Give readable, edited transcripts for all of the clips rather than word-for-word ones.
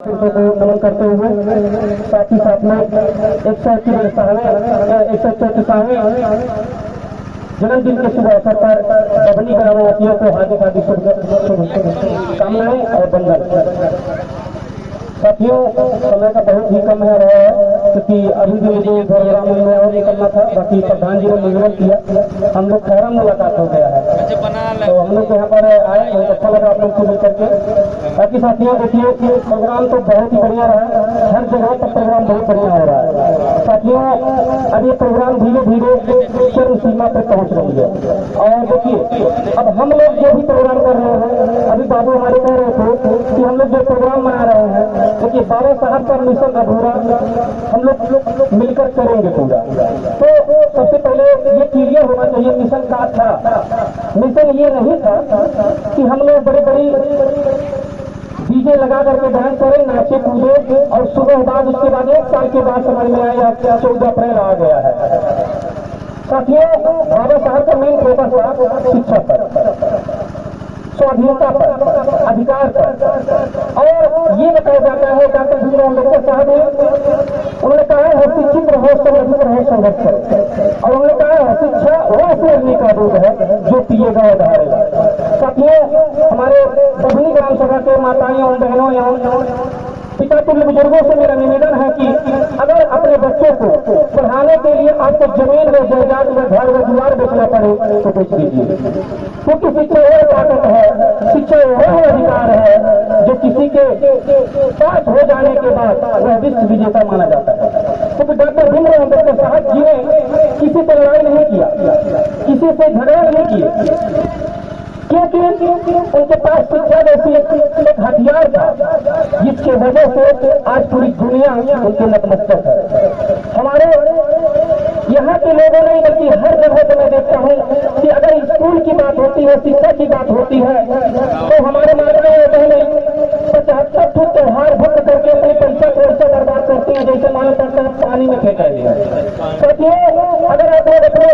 नमन करते हुए साथ ही साथ में 134वें जन्मदिन के शुभ अवसर पर बबनी ग्रामवासियों को हार्दिक हार्दिक शुभकामनाएं और बंधन। साथियों, समय का बहुत ही कम है रहा है क्योंकि अभी भी मुझे प्रोग्राम में और निकलना था। बाकी प्रधान जी ने निवेदन किया, हम लोग खैरम मुलाकात हो गया है तो हम लोग यहाँ पर आए। बहुत अच्छा लगा आप लोग से मिल करके। बाकी साथियों देखिए कि प्रोग्राम तो बहुत ही बढ़िया रहा, हर जगह पर प्रोग्राम बहुत बढ़िया हो रहा है। साथियों अब ये प्रोग्राम धीरे धीरे चरम सीमा पर पहुँच रही है। और देखिए अब हम लोग जो भी प्रोग्राम कर रहे हैं, अभी बाबू हमारे कह रहे थे कि हम लोग जो प्रोग्राम मना रहे हैं देखिए बाबा साहब का मिशन अधूरा हम लोग मिलकर करेंगे पूरा। तो सबसे पहले ये क्लियर होना चाहिए मिशन का था। मिशन ये नहीं था कि हम लोग बड़ी बड़ी डीजे लगा करके डांस करें, नाचे कूदे और सुबह बाद उसके बाद 1 साल के बाद समझ में आया 14 अप्रैल आ गया है। साथियों बाबा साहब का मेन फोकस था शिक्षा पर, स्वाधीनता पर, अधिकार पर। और ये बताया जाता है डॉक्टर भीमराव अम्बेडकर साहब ने, उन्होंने कहा है शिक्षित रहो, संगठित रहो, संघर्ष करो। और उन्होंने कहा है शिक्षा वो अग्नि का दूध है जो पिएगा और धारेगा। साथियों हमारे बबनी ग्राम सभा के माताएं और बहनों एवं पिता तुल्य बुजुर्गों से मेरा निवेदन है कि अगर अपने बच्चों को पढ़ाने के लिए आपको जमीन व जायदाद व घर व द्वार बेचना पड़े तो बेच दीजिए, क्योंकि शिक्षा वह ताकत है, शिक्षा वह अधिकार है जो किसी के पास हो जाने के बाद वह विश्व विजेता माना जाता है। क्योंकि डॉक्टर भीमराव अम्बेडकर साहब जी ने किसी से लड़ाई नहीं किया, किसी से झगड़ा नहीं किए, क्योंकि उनके पास शिक्षा जैसी एक हथियार था जिसकी वजह से आज पूरी दुनिया उनके नतमस्तक है। हमारे यहाँ के लोगों नहीं बल्कि हर जगह पर मैं देखता हूँ कि अगर स्कूल की बात होती है, शिक्षा की बात होती है तो हमारे माताएं पहले 75 फुट त्योहार भक्त करके अपने पैसा को ऐसा बर्बाद करते हैं जैसे मालूम पड़ता है पानी में फेंक रहे हैं। साथियों अगर आप लोग अपने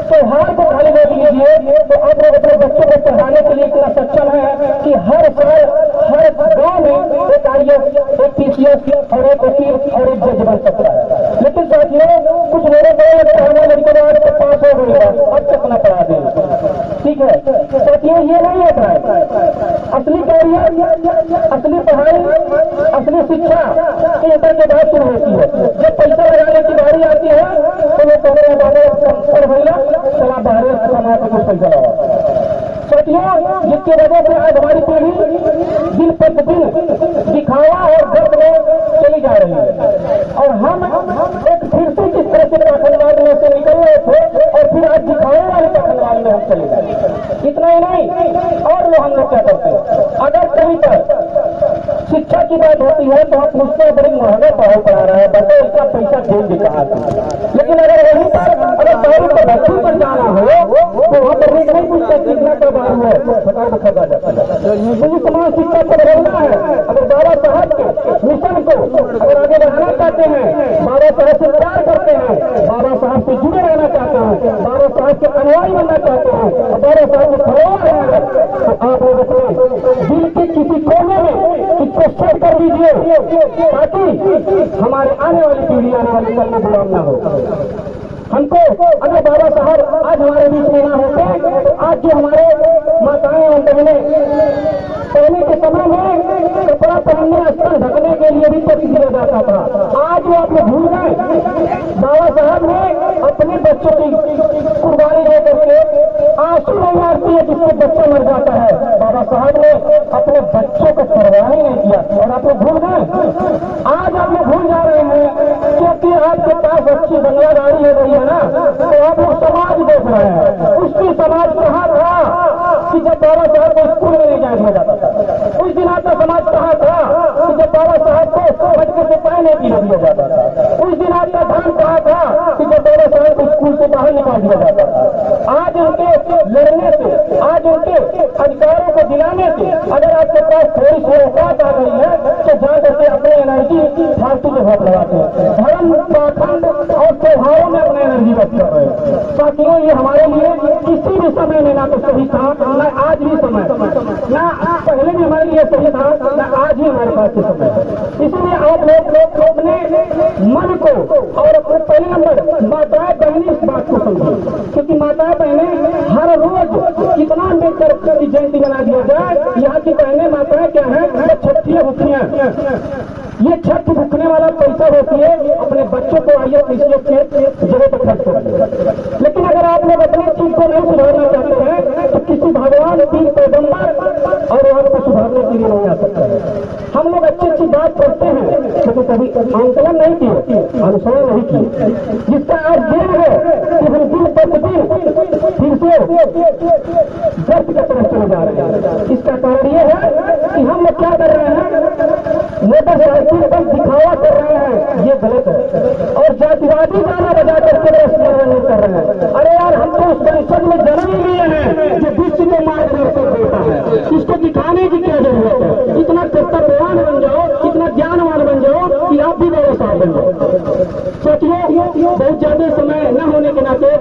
त्योहार को खाली रोक लीजिए तो आप लोग अपने बच्चों को पढ़ाने के लिए इतना सक्षम है कि हर साल हर गांव में एक IAS, एक PCS और एक वकील और एक जज बन सकता है। लेकिन साथियों कुछ मेरे बड़े पढ़ाने लड़के आज तक पास हो गए अब तक न पढ़ा दें, ठीक है। साथियों ये नहीं होता है असली कार्य, असली पढ़ाई, असली शिक्षा इंटर के बाद शुरू होती है। जब पैसा लगाने की बारी आती है तो वो कहने पढ़ भैया चला बाहर कमा के कुछ पैसा लगा। साथियों जिसकी वजह से आज हमारी पीढ़ी दिन प्रतिदिन दिखावा और गर्द में चली जा रही है और हम एक फिर से जिस तरह से पाखंडवाद में से निकल रहे थे और फिर आज दिखाने वाले पाखंडवाद में हम चले गए। इतना ही नहीं और हम लोग क्या करते हैं, अगर कहीं पर शिक्षा की बात होती है तो हम पूछते हैं बड़ी महंगा पढ़ाई पढ़ा रहा है, बच्चे इसका पैसा देंगे कहाँ से। लेकिन अगर वहीं पर अगर पढ़ाई पर बच्चों पर जाना हो तो वहाँ पर नहीं पूछते कितना करवा हुआ है, फटाफट खरीदा जाता है। मुझे समाज शिक्षा पर बदलना है। अगर बाबा साहब के मिशन को अगर आगे बढ़ाना चाहते हैं, बाबा साहब से प्यार करते हैं, बाबा साहब से जुड़े रहना चाहते हैं, बाबा साहब के अनुयायी बनना चाहते हैं, बाबा साहब के खड़ोर हैं, तो आप लोग अपने दिल के किसी कोने में इसको सेट कर दीजिए ताकि हमारे आने वाली पीढ़ी आने वाली कल में गुलाम न हो। हमको अगर बाबा साहब आज हमारे बीच में ना होते तो आज जो हमारे माताएं और बहनें पहले के समय में कपड़ा पहनने स्तर ढकने के लिए भी तक दिया जाता था, आज वो आप लोग भूल गए। बाबा साहब ने अपने बच्चों की कुर्बानी दे करके आंसू नहीं आती है जिससे बच्चा मर जाता है। बाबा साहब ने अपने बच्चों को परवाह ही नहीं किया और आप लोग भूल गए। आज आप लोग भूल जा रहे हैं क्योंकि आपके पास अच्छी बंगला गाड़ी हो गई है ना तो आप लोग समाज देख रहे हैं। उसकी समाज कहाँ था कि जब बाबा साहब को स्कूल में नहीं जाने दिया जाता था? उस दिन आपका समाज कहाँ था कि जब बाबा साहब को बचपन से पढ़ने के लिए दिया जाता था? उस दिन आपका धान कहाँ था कि जब बाबा साहब को स्कूल से बाहर निकाल दिया जाता था? आज उनके लड़ने से, आज उनके अधिकारों को दिलाने से अगर आपके पास थोड़ी सी औकात आ गई है तो जा करके अपनी एनर्जी फालतू में हाथ लगाते हैं, धर्म पाखंड और त्योहारों में अपने एनर्जी व्यक्त कर रहे हैं। साथियों ये हमारे लिए किसी भी समय में ना तो सही था ना आज भी समय, ना पहले भी हमारे लिए सही था ना आज ही हमारे पास समय है। आप लोग अपने मन को और अपने पहले नंबर माताएं बहनें इस बात को समझें, क्योंकि माताएं बहनें हर रोज कितना मिलकर की जयंती मना दिया जाए। यहाँ की बहनें माताएं क्या है, छठियां भूखियां, ये छठ भूखने वाला पैसा होती है अपने बच्चों को आइए किसी के जगह पर खर्च करते। लेकिन अगर आप लोग अपनी चीज को नहीं सुधारना चाहते हैं तो किसी भगवान तीन पैगंबर और आपको सुधारने के लिए नहीं आ सकता है। हम लोग अच्छी अच्छी बात करते हैं लेकिन कभी आंकलन नहीं किए, अनुसरण नहीं किए, जिसका अर्थ ये है कि हम दिन प्रतिदिन फिर से गर्त की तरफ चले जा रहे हैं। इसका कारण ये है कि हम लोग क्या कर रहे हैं, मोटरसाइकिल पर दिखावा कर रहे हैं, ये गलत है। और जातिवादी गाना बजा करके नहीं कर रहे हैं। अरे यार, हम तो उस परिषद में जन्म लिए हैं जो विश्व को मार्गदर्शन देता है, इसको दिखाने की क्या जरूरत है। इतना कर्तव्यवान बन जाओ, इतना ज्ञानवान बन जाओ कि आप भी व्यवसाय बन जाओ। सोचिए, बहुत ज्यादा समय न होने के नाते